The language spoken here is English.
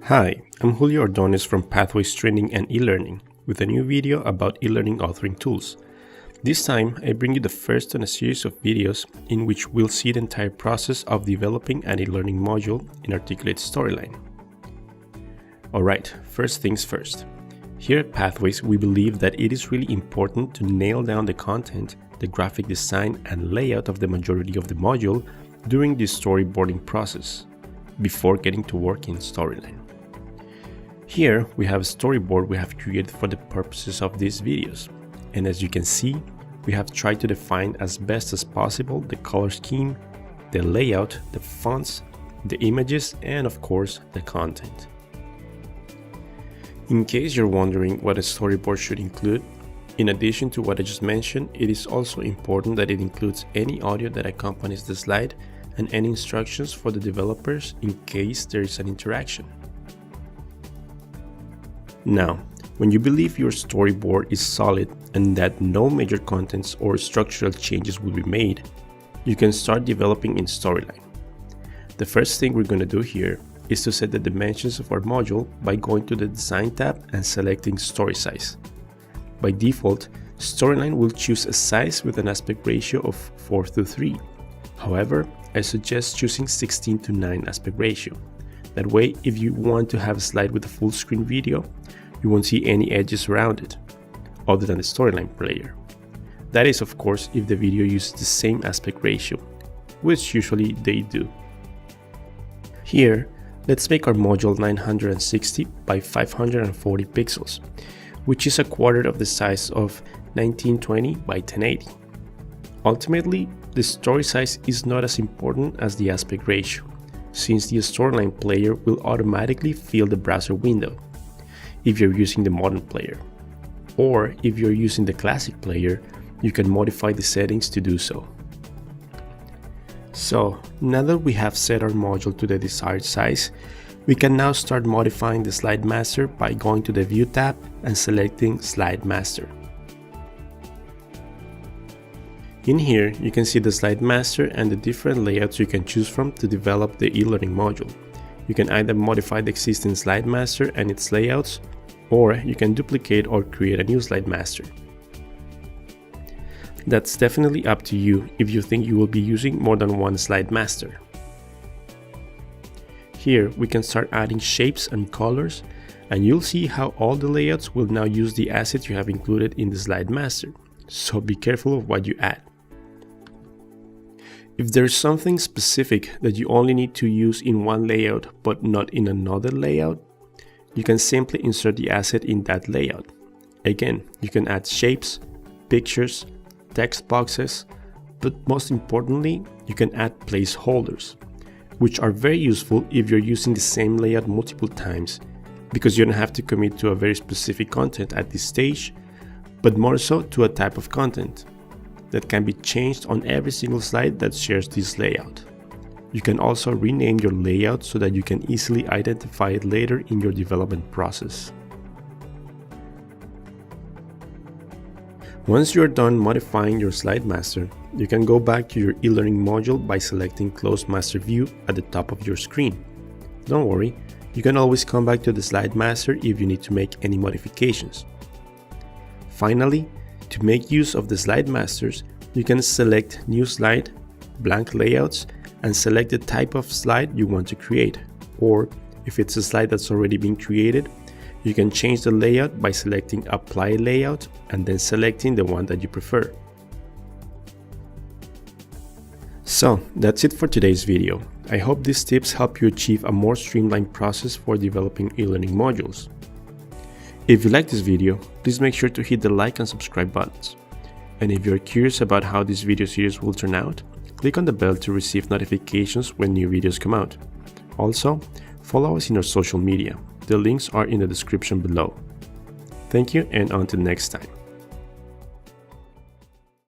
Hi, I'm Julio Ordonez from Pathways Training and eLearning with a new video about eLearning authoring tools. This time, I bring you the first in a series of videos in which we'll see the entire process of developing an eLearning module in Articulate Storyline. Alright, first things first. Here at Pathways, we believe that it is really important to nail down the content, the graphic design, and layout of the majority of the module during the storyboarding process, before getting to work in Storyline. Here we have a storyboard we have created for the purposes of these videos, and as you can see, we have tried to define as best as possible the color scheme, the layout, the fonts, the images, and of course the content. In case you're wondering what a storyboard should include, in addition to what I just mentioned, it is also important that it includes any audio that accompanies the slide and any instructions for the developers in case there is an interaction. Now, when you believe your storyboard is solid and that no major contents or structural changes will be made, you can start developing in Storyline. The first thing we're going to do here is to set the dimensions of our module by going to the Design tab and selecting Story Size. By default, Storyline will choose a size with an aspect ratio of 4:3. However, I suggest choosing 16:9 aspect ratio. That way, if you want to have a slide with a full screen video, you won't see any edges around it, other than the Storyline player. That is, of course, if the video uses the same aspect ratio, which usually they do. Here, let's make our module 960 by 540 pixels, which is a quarter of the size of 1920 by 1080. Ultimately, the story size is not as important as the aspect ratio, since the Storyline player will automatically fill the browser window if you're using the modern player. Or if you're using the classic player, you can modify the settings to do so. So, now that we have set our module to the desired size, we can now start modifying the Slide Master by going to the View tab and selecting Slide Master. In here, you can see the Slide Master and the different layouts you can choose from to develop the eLearning module. You can either modify the existing Slide Master and its layouts, or you can duplicate or create a new Slide Master. That's definitely up to you if you think you will be using more than one Slide Master. Here we can start adding shapes and colors, and you'll see how all the layouts will now use the assets you have included in the Slide Master, so be careful of what you add. If there's something specific that you only need to use in one layout but not in another layout, you can simply insert the asset in that layout. Again, you can add shapes, pictures, text boxes, but most importantly, you can add placeholders, which are very useful if you're using the same layout multiple times, because you don't have to commit to a very specific content at this stage, but more so to a type of content that can be changed on every single slide that shares this layout. You can also rename your layout so that you can easily identify it later in your development process. Once you're done modifying your Slide Master, you can go back to your eLearning module by selecting Close Master View at the top of your screen. Don't worry, you can always come back to the Slide Master if you need to make any modifications. Finally, to make use of the Slide Masters, you can select New Slide, Blank Layouts, and select the type of slide you want to create. Or, if it's a slide that's already been created, you can change the layout by selecting Apply Layout and then selecting the one that you prefer. So, that's it for today's video. I hope these tips help you achieve a more streamlined process for developing eLearning modules. If you like this video, please make sure to hit the like and subscribe buttons. And if you're curious about how this video series will turn out, click on the bell to receive notifications when new videos come out. Also, follow us in our social media. The links are in the description below. Thank you, and until next time.